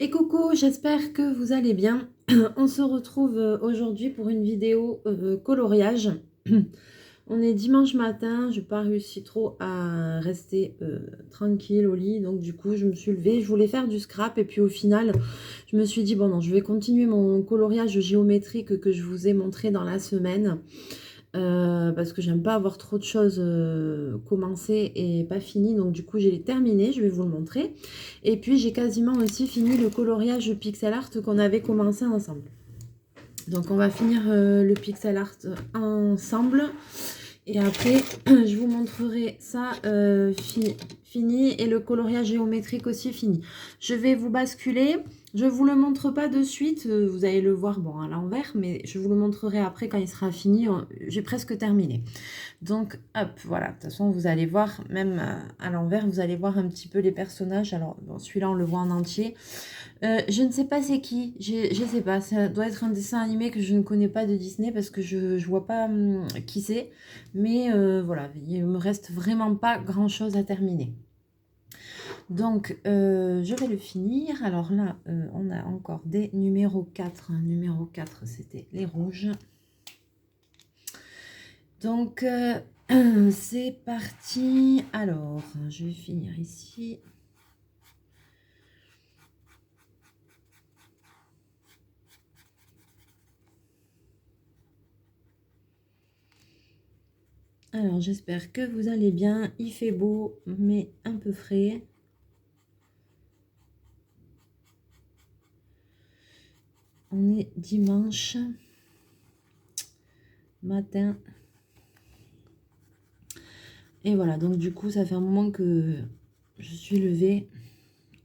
Et coucou, j'espère que vous allez bien. On se retrouve aujourd'hui pour une vidéo coloriage. On est dimanche matin, je n'ai pas réussi trop à rester tranquille au lit, donc du coup je me suis levée, je voulais faire du scrap et puis au final je me suis dit bon non, je vais continuer mon coloriage géométrique que je vous ai montré dans la semaine. Parce que j'aime pas avoir trop de choses commencées et pas finies. Donc du coup, j'ai terminé, je vais vous le montrer. Et puis, j'ai quasiment aussi fini le coloriage pixel art qu'on avait commencé ensemble. Donc, on va finir le pixel art ensemble. Et après, je vous montrerai ça fini et le coloriage géométrique aussi fini. Je vais vous basculer. Je ne vous le montre pas de suite. Vous allez le voir bon, à l'envers, mais je vous le montrerai après quand il sera fini. J'ai presque terminé. Donc, hop, voilà. De toute façon, vous allez voir, même à l'envers, vous allez voir un petit peu les personnages. Alors, bon, celui-là, on le voit en entier. Je ne sais pas c'est qui, je ne sais pas, ça doit être un dessin animé que je ne connais pas de Disney parce que je ne vois pas qui c'est. Mais voilà, il me reste vraiment pas grand chose à terminer. Donc, je vais le finir. Alors là, on a encore des numéros 4. Numéro 4, c'était les rouges. Donc, c'est parti. Alors, je vais finir ici. Alors, j'espère que vous allez bien. Il fait beau, mais un peu frais. On est dimanche matin. Et voilà, donc du coup, ça fait un moment que je suis levée.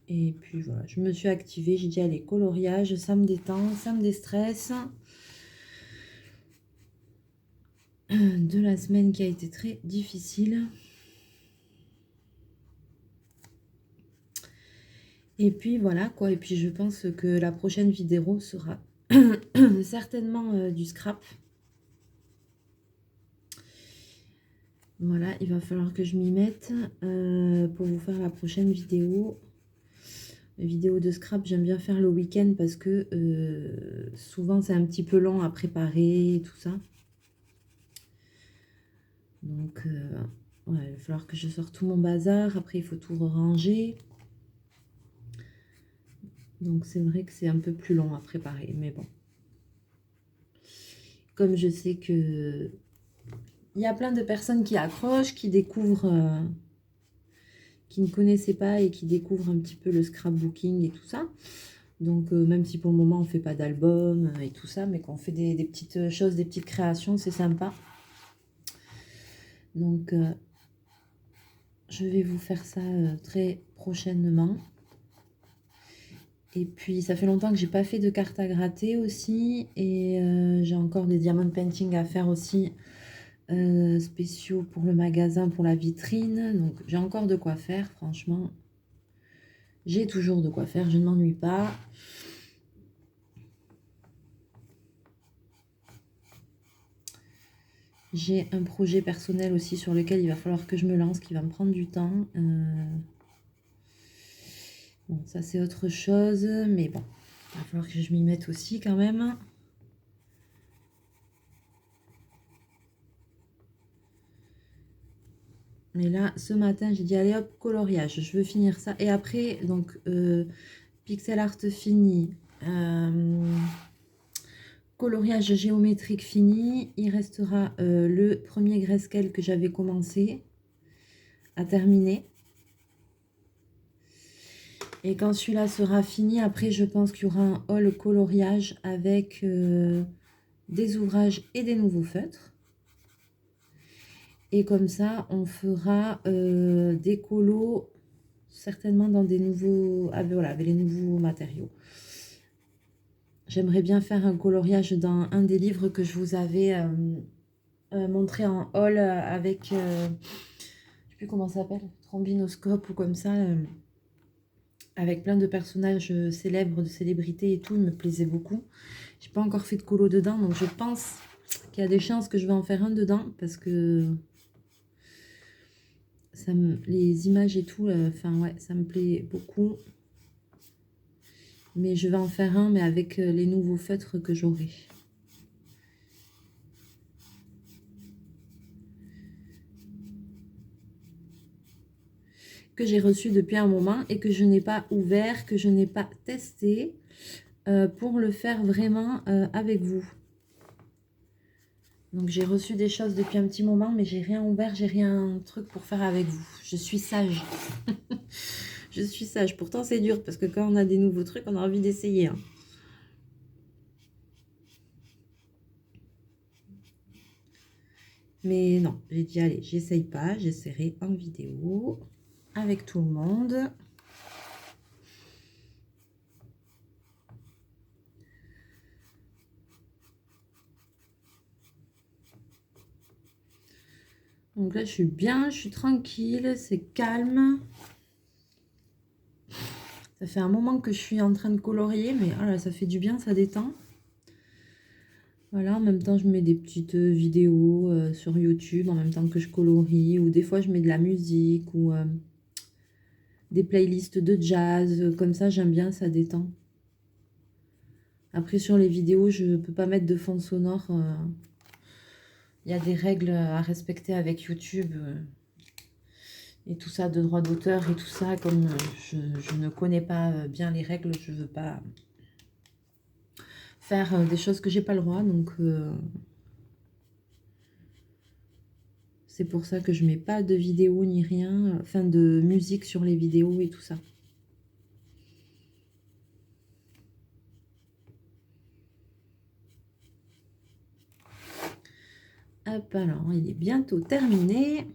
Et puis voilà, je me suis activée. J'ai dit, allez, coloriage, ça me détend, ça me déstresse. De la semaine qui a été très difficile. Et puis voilà quoi, et puis je pense que la prochaine vidéo sera certainement du scrap. Voilà, il va falloir que je m'y mette pour vous faire la prochaine vidéo. Vidéo de scrap, j'aime bien faire le week-end parce que souvent c'est un petit peu long à préparer et tout ça. Donc ouais, il va falloir que je sorte tout mon bazar. Après, il faut tout ranger. Donc c'est vrai que c'est un peu plus long à préparer, mais bon. Comme je sais que il y a plein de personnes qui accrochent, qui découvrent, qui ne connaissaient pas et qui découvrent un petit peu le scrapbooking et tout ça. Donc même si pour le moment on fait pas d'album et tout ça, mais qu'on fait des petites choses, des petites créations, c'est sympa. Donc je vais vous faire ça très prochainement. Et puis ça fait longtemps que j'ai pas fait de cartes à gratter aussi. Et j'ai encore des diamond painting à faire aussi. Spéciaux pour le magasin, pour la vitrine. Donc j'ai encore de quoi faire, franchement. J'ai toujours de quoi faire, je ne m'ennuie pas. J'ai un projet personnel aussi sur lequel il va falloir que je me lance, qui va me prendre du temps. Bon, ça c'est autre chose, mais bon, il va falloir que je m'y mette aussi quand même. Mais là, ce matin, j'ai dit, allez hop, coloriage, je veux finir ça. Et après, donc, pixel art fini, coloriage géométrique fini. Il restera le premier grayscale que j'avais commencé à terminer. Et quand celui-là sera fini, après, je pense qu'il y aura un haul coloriage avec des ouvrages et des nouveaux feutres. Et comme ça, on fera des colos, certainement dans des nouveaux... Ah ben voilà, avec les nouveaux matériaux. J'aimerais bien faire un coloriage dans un des livres que je vous avais montré en haul avec... je ne sais plus comment ça s'appelle, trombinoscope ou comme ça, avec plein de personnages célèbres, de célébrités et tout. Il me plaisait beaucoup. J'ai pas encore fait de colo dedans, donc je pense qu'il y a des chances que je vais en faire un dedans parce que les images et tout, enfin ouais, ça me plaît beaucoup. Mais je vais en faire un, mais avec les nouveaux feutres que j'aurai. Que j'ai reçu depuis un moment et que je n'ai pas ouvert, que je n'ai pas testé pour le faire vraiment avec vous. Donc j'ai reçu des choses depuis un petit moment, mais j'ai rien ouvert, j'ai rien truc pour faire avec vous. Je suis sage. Je suis sage. Pourtant c'est dur parce que quand on a des nouveaux trucs, on a envie d'essayer. Hein. Mais non, j'ai dit allez, j'essaye pas, j'essaierai en vidéo avec tout le monde. Donc là, je suis bien, je suis tranquille, c'est calme. Ça fait un moment que je suis en train de colorier, mais oh là, ça fait du bien, ça détend. Voilà, en même temps, je mets des petites vidéos sur YouTube, en même temps que je colorie, ou des fois, je mets de la musique, ou des playlists de jazz, comme ça, j'aime bien, ça détend. Après, sur les vidéos, je ne peux pas mettre de fond sonore. Il y a des règles à respecter avec YouTube. Et tout ça de droit d'auteur et tout ça, comme je ne connais pas bien les règles, je veux pas faire des choses que j'ai pas le droit, donc c'est pour ça que je mets pas de vidéo ni rien, enfin de musique sur les vidéos et tout ça. Hop, alors il est bientôt terminé.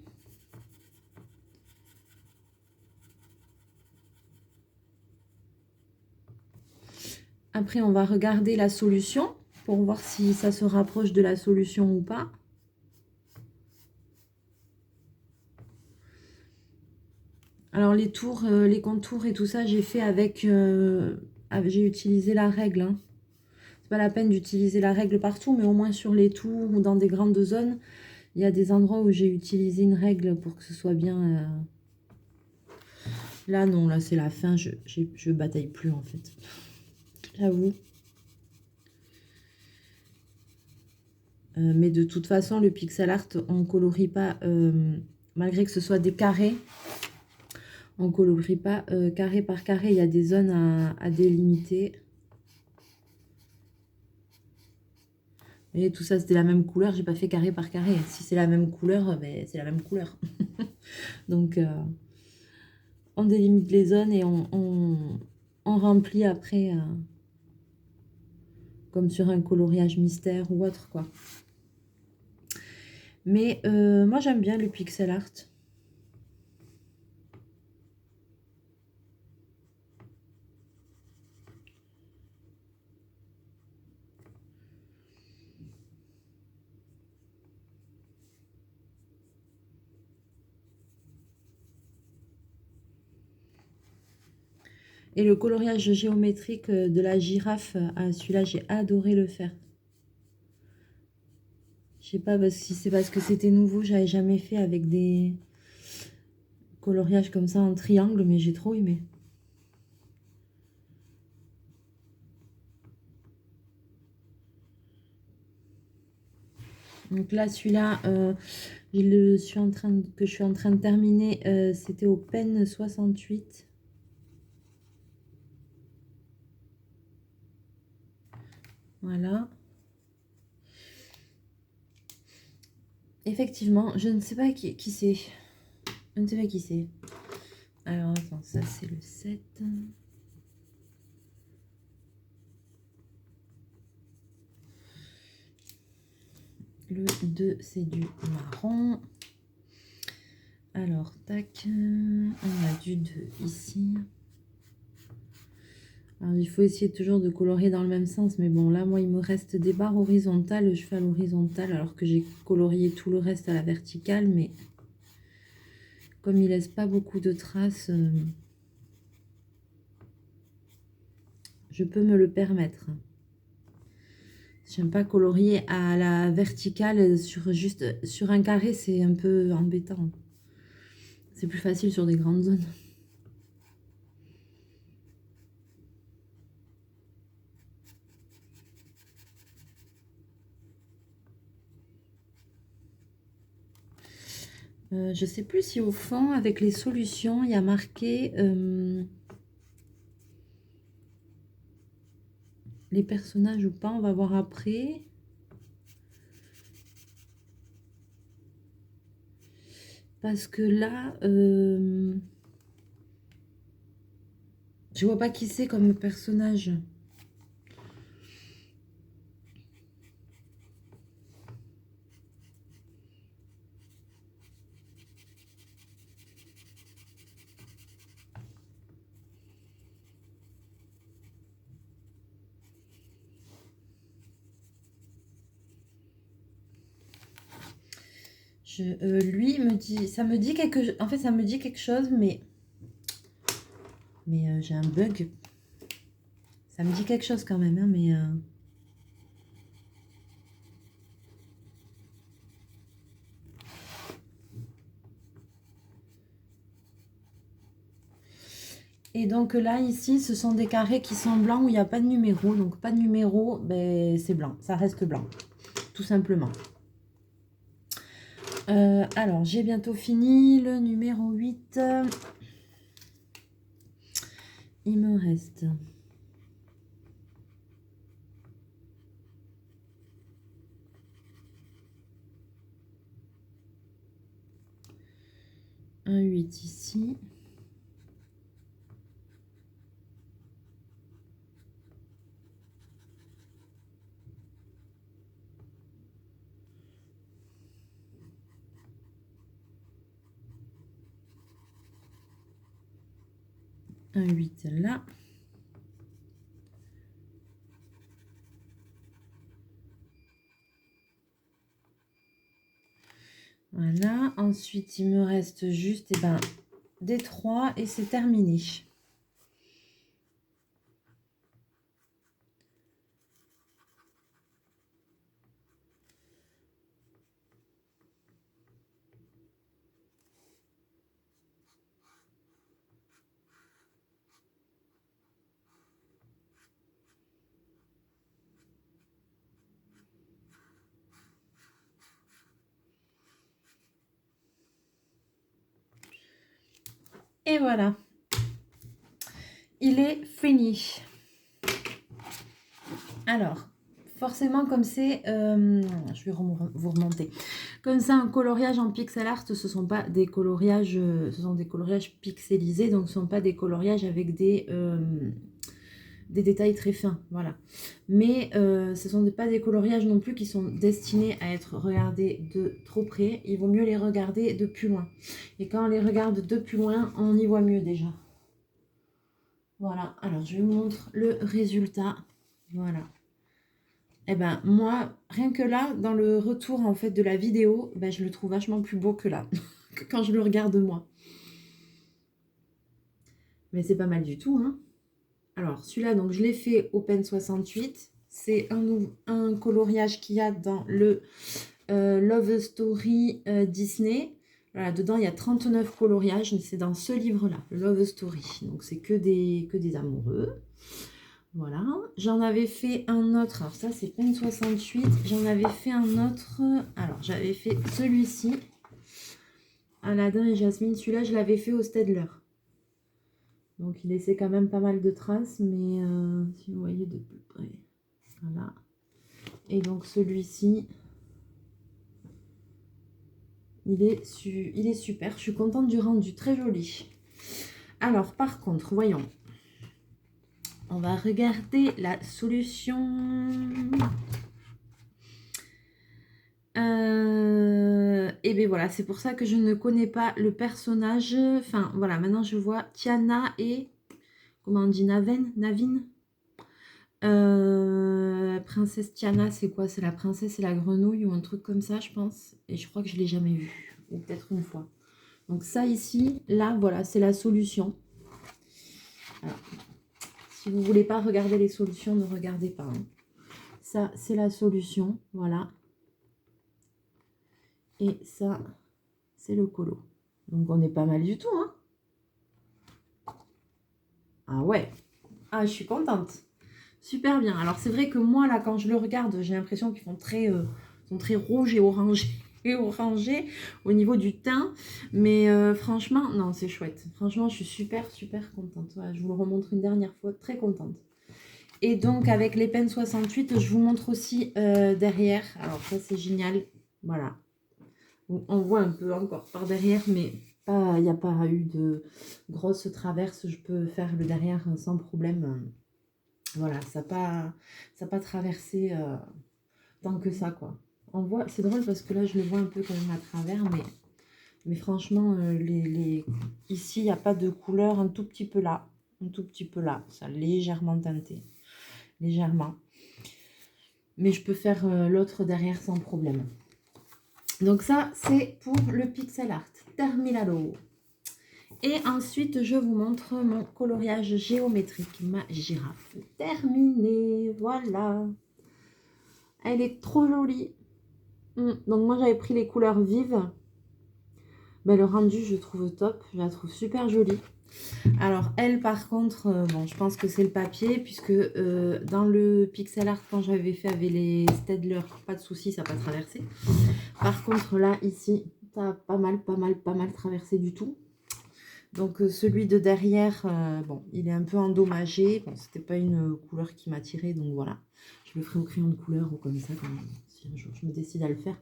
Après, on va regarder la solution pour voir si ça se rapproche de la solution ou pas. Alors, les tours, les contours et tout ça, j'ai fait avec... j'ai utilisé la règle. Hein. C'est pas la peine d'utiliser la règle partout, mais au moins sur les tours ou dans des grandes zones, il y a des endroits où j'ai utilisé une règle pour que ce soit bien... Là, non, là, c'est la fin. Je bataille plus, en fait. J'avoue. Mais de toute façon, le pixel art, on ne colorie pas, malgré que ce soit des carrés, on ne colorie pas carré par carré. Il y a des zones à délimiter. Et tout ça, c'était la même couleur. J'ai pas fait carré par carré. Si c'est la même couleur, ben, c'est la même couleur. Donc, on délimite les zones et on remplit après, comme sur un coloriage mystère ou autre, quoi. Mais moi, j'aime bien le pixel art. Et le coloriage géométrique de la girafe, celui-là, j'ai adoré le faire. Je sais pas si c'est parce que c'était nouveau, j'avais jamais fait avec des coloriages comme ça en triangle, mais j'ai trop aimé. Donc là, celui-là, je suis en train de terminer, c'était au Pen 68. Voilà. Effectivement, je ne sais pas qui c'est. Je ne sais pas qui c'est. Alors, attends, ça c'est le 7. Le 2, c'est du marron. Alors, tac. On a du 2 ici. Alors, il faut essayer toujours de colorier dans le même sens. Mais bon, là, moi, il me reste des barres horizontales. Je fais à l'horizontale alors que j'ai colorié tout le reste à la verticale. Mais comme il laisse pas beaucoup de traces, je peux me le permettre. J'aime pas colorier à la verticale juste sur un carré, c'est un peu embêtant. C'est plus facile sur des grandes zones. Je sais plus si au fond, avec les solutions, il y a marqué les personnages ou pas. On va voir après. Parce que là, je vois pas qui c'est comme personnage. Lui me dit, ça me dit quelque, en fait, ça me dit quelque chose, mais j'ai un bug. Ça me dit quelque chose quand même, hein, mais et donc là, ici, ce sont des carrés qui sont blancs où il n'y a pas de numéro. Donc pas de numéro, ben, c'est blanc, ça reste blanc, tout simplement. Alors, j'ai bientôt fini le numéro 8. Il me reste un 8 ici. Un 8 là. Voilà. Ensuite, il me reste juste des 3 et c'est terminé. Et voilà. Il est fini. Alors, forcément, comme c'est... je vais vous remonter. Comme c'est un coloriage en pixel art, ce sont pas des coloriages... ce sont des coloriages pixelisés, donc ce ne sont pas des coloriages avec des détails très fins, voilà. Mais ce ne sont pas des coloriages non plus qui sont destinés à être regardés de trop près. Il vaut mieux les regarder de plus loin. Et quand on les regarde de plus loin, on y voit mieux déjà. Voilà, alors je vous montre le résultat. Voilà. Et ben moi, rien que là, dans le retour en fait de la vidéo, ben, je le trouve vachement plus beau que là, que quand je le regarde moi. Mais c'est pas mal du tout, hein. Alors celui-là, donc je l'ai fait au Pen 68. C'est un coloriage qu'il y a dans le Love Story Disney. Voilà, dedans il y a 39 coloriages, c'est dans ce livre-là, le Love Story. Donc c'est que des amoureux. Voilà, j'en avais fait un autre, alors ça c'est Pen 68, j'en avais fait un autre, alors j'avais fait celui-ci, Aladdin et Jasmine, celui-là je l'avais fait au Staedtler. Donc il laissait quand même pas mal de traces, mais si vous voyez de plus près, voilà. Et donc celui-ci, il est super, je suis contente du rendu, très joli. Alors par contre, voyons, on va regarder la solution. Et bien voilà, c'est pour ça que je ne connais pas le personnage. Enfin voilà, maintenant je vois Tiana et... Comment on dit, Navin. Princesse Tiana, c'est quoi? C'est la princesse et la grenouille ou un truc comme ça, je pense. Et je crois que je ne l'ai jamais vu. Ou peut-être une fois. Donc ça ici, là, voilà, c'est la solution. Alors, si vous ne voulez pas regarder les solutions, ne regardez pas. Hein. Ça, c'est la solution. Voilà. Et ça, c'est le colo. Donc on est pas mal du tout, hein. Ah ouais. Ah, je suis contente. Super bien. Alors c'est vrai que moi, là, quand je le regarde, j'ai l'impression qu'ils sont très rouges et orangés. et orangé au niveau du teint. Mais franchement, non, c'est chouette. Franchement, je suis super, super contente. Voilà, je vous le remontre une dernière fois, très contente. Et donc, avec les pennes 68, je vous montre aussi derrière. Alors ça, c'est génial. Voilà. On voit un peu encore par derrière, mais il n'y a pas eu de grosse traverse. Je peux faire le derrière sans problème. Voilà, ça n'a pas traversé tant que ça, quoi. On voit, c'est drôle parce que là, je le vois un peu quand même à travers, mais franchement, ici, il n'y a pas de couleur, un tout petit peu là. Un tout petit peu là. Ça a légèrement teinté. Légèrement. Mais je peux faire l'autre derrière sans problème. Donc ça, c'est pour le pixel art. Terminado. Et ensuite, je vous montre mon coloriage géométrique, ma girafe. Terminée, voilà. Elle est trop jolie. Donc moi, j'avais pris les couleurs vives. Ben, le rendu, je trouve top. Je la trouve super jolie. Alors, elle, par contre, bon, je pense que c'est le papier, puisque dans le pixel art, quand j'avais fait avec les Staedtler, pas de souci, ça n'a pas traversé. Par contre, là, ici, ça a pas mal traversé du tout. Donc, celui de derrière, bon, il est un peu endommagé. Bon, c'était pas une couleur qui m'attirait, donc voilà. Je le ferai au crayon de couleur ou comme ça, si un jour je me décide à le faire.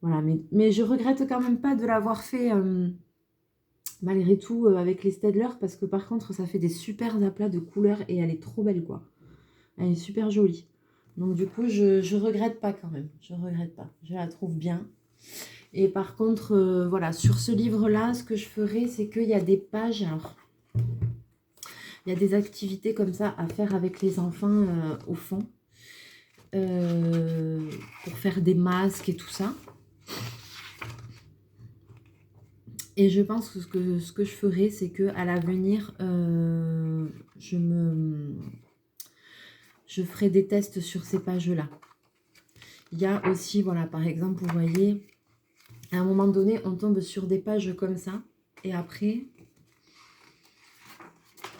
Voilà, mais je regrette quand même pas de l'avoir fait... malgré tout avec les Staedtler, parce que par contre ça fait des super aplats de couleurs et elle est trop belle, quoi. Elle est super jolie, donc du coup je regrette pas quand même, je regrette pas, je la trouve bien. Et par contre voilà, sur ce livre là, ce que je ferai, c'est qu'il y a des pages, alors il y a des activités comme ça à faire avec les enfants au fond, pour faire des masques et tout ça. Et je pense que ce que je ferai, c'est que à l'avenir, je ferai des tests sur ces pages-là. Il y a aussi, voilà, par exemple, vous voyez, à un moment donné, on tombe sur des pages comme ça. Et après,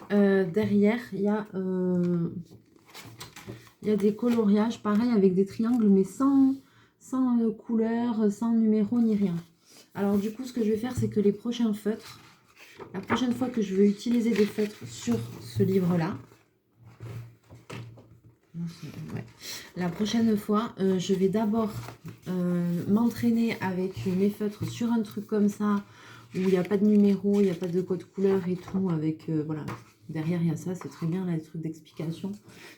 derrière, il y a des coloriages, pareil, avec des triangles, mais sans couleur, sans numéro, ni rien. Alors du coup, ce que je vais faire, c'est que les prochains feutres, la prochaine fois que je vais utiliser des feutres sur ce livre-là, ouais, la prochaine fois, je vais d'abord m'entraîner avec mes feutres sur un truc comme ça, où il n'y a pas de numéro, il n'y a pas de code couleur et tout, avec, voilà, derrière il y a ça, c'est très bien, là, les trucs d'explication.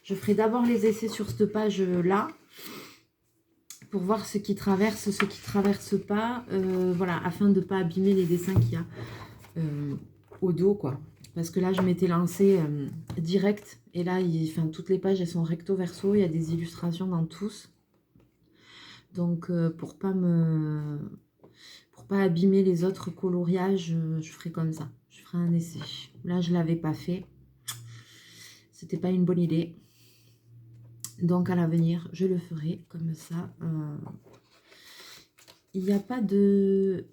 Je ferai d'abord les essais sur cette page-là, pour voir ce qui traverse, ce qui ne traverse pas, voilà, afin de ne pas abîmer les dessins qu'il y a au dos, quoi. Parce que là, je m'étais lancée direct, et là, enfin, toutes les pages, elles sont recto verso, il y a des illustrations dans tous. Donc, pour pas abîmer les autres coloriages, je ferai comme ça. Je ferai un essai. Là, je ne l'avais pas fait. C'était pas une bonne idée. Donc, à l'avenir, je le ferai comme ça. Il n'y a pas de...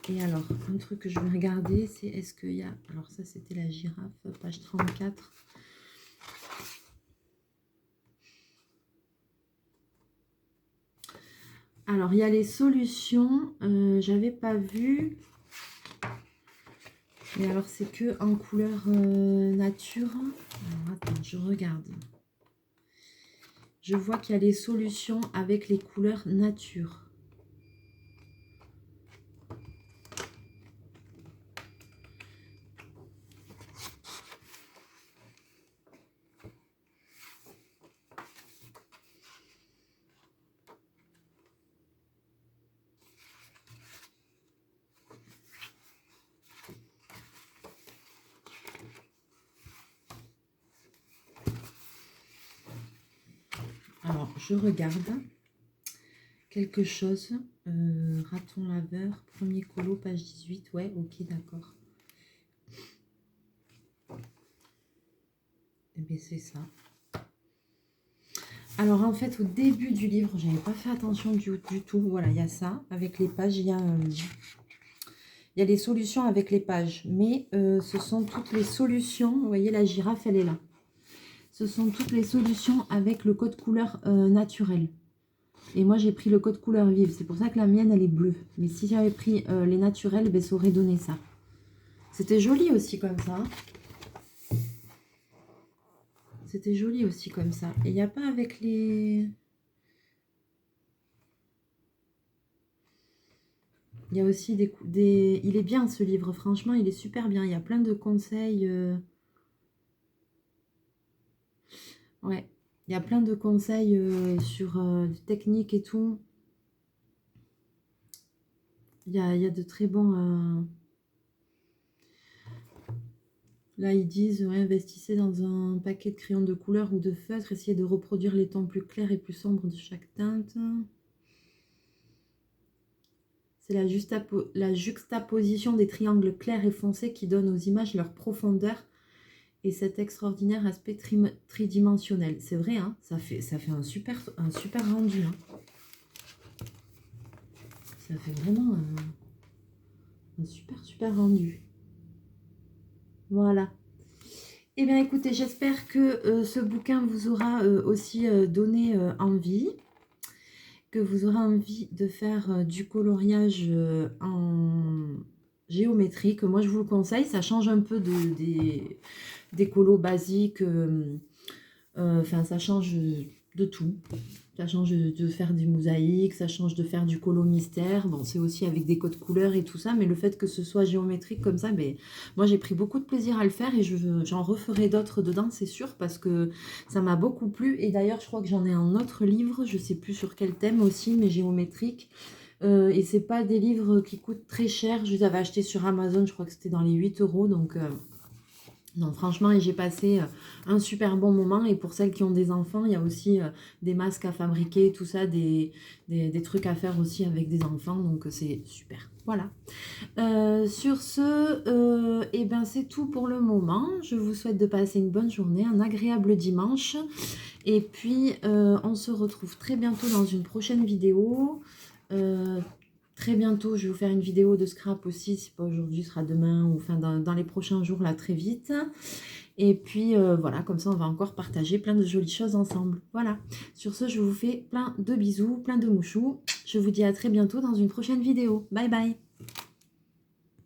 Et alors, un truc que je vais regarder, c'est est-ce qu'il y a... Alors ça, c'était la girafe, page 34. Alors, il y a les solutions. J'avais pas vu. Mais alors, c'est que en couleur nature. Alors, attends, je regarde. Je vois qu'il y a les solutions avec les couleurs nature. Alors, je regarde quelque chose. Raton laveur, premier colo, page 18. Ouais, ok, d'accord. Et bien, c'est ça. Alors, en fait, au début du livre, j'avais pas fait attention du tout. Voilà, il y a ça. Avec les pages, il y a les solutions avec les pages. Mais ce sont toutes les solutions. Vous voyez, la girafe, elle est là. Ce sont toutes les solutions avec le code couleur naturel. Et moi, j'ai pris le code couleur vive. C'est pour ça que la mienne, elle est bleue. Mais si j'avais pris les naturels, ben, ça aurait donné ça. C'était joli aussi comme ça. C'était joli aussi comme ça. Et il n'y a pas avec les... Il y a aussi des... Il est bien ce livre, franchement, il est super bien. Il y a plein de conseils. Ouais, il y a plein de conseils sur des techniques et tout. Il y a de très bons... Là, ils disent, ouais, investissez dans un paquet de crayons de couleur ou de feutres. Essayez de reproduire les tons plus clairs et plus sombres de chaque teinte. C'est la juxtaposition des triangles clairs et foncés qui donne aux images leur profondeur et cet extraordinaire aspect tridimensionnel. C'est vrai, hein, ça fait un super rendu. Hein. Ça fait vraiment un super rendu. Voilà. Eh bien, écoutez, j'espère que ce bouquin vous aura aussi donné envie, que vous aurez envie de faire du coloriage en géométrique. Moi, je vous le conseille, ça change un peu des colos basiques. Enfin, ça change de tout. Ça change de faire du mosaïque, ça change de faire du colo mystère. Bon, c'est aussi avec des codes couleurs et tout ça, mais le fait que ce soit géométrique comme ça, ben, moi j'ai pris beaucoup de plaisir à le faire et j'en referai d'autres dedans, c'est sûr, parce que ça m'a beaucoup plu. Et d'ailleurs, je crois que j'en ai un autre livre, je sais plus sur quel thème aussi, mais géométrique. Et c'est pas des livres qui coûtent très cher. Je les avais achetés sur Amazon, je crois que c'était dans les 8 €. Donc, non, franchement, j'ai passé un super bon moment. Et pour celles qui ont des enfants, il y a aussi des masques à fabriquer, tout ça, des trucs à faire aussi avec des enfants. Donc, c'est super. Voilà. Sur ce, eh ben, c'est tout pour le moment. Je vous souhaite de passer une bonne journée, un agréable dimanche. Et puis, on se retrouve très bientôt dans une prochaine vidéo. Très bientôt, je vais vous faire une vidéo de scrap aussi, si pas aujourd'hui, ce sera demain ou enfin dans les prochains jours, là, très vite. Et puis, voilà, comme ça, on va encore partager plein de jolies choses ensemble. Voilà. Sur ce, je vous fais plein de bisous, plein de mouchous. Je vous dis à très bientôt dans une prochaine vidéo. Bye bye.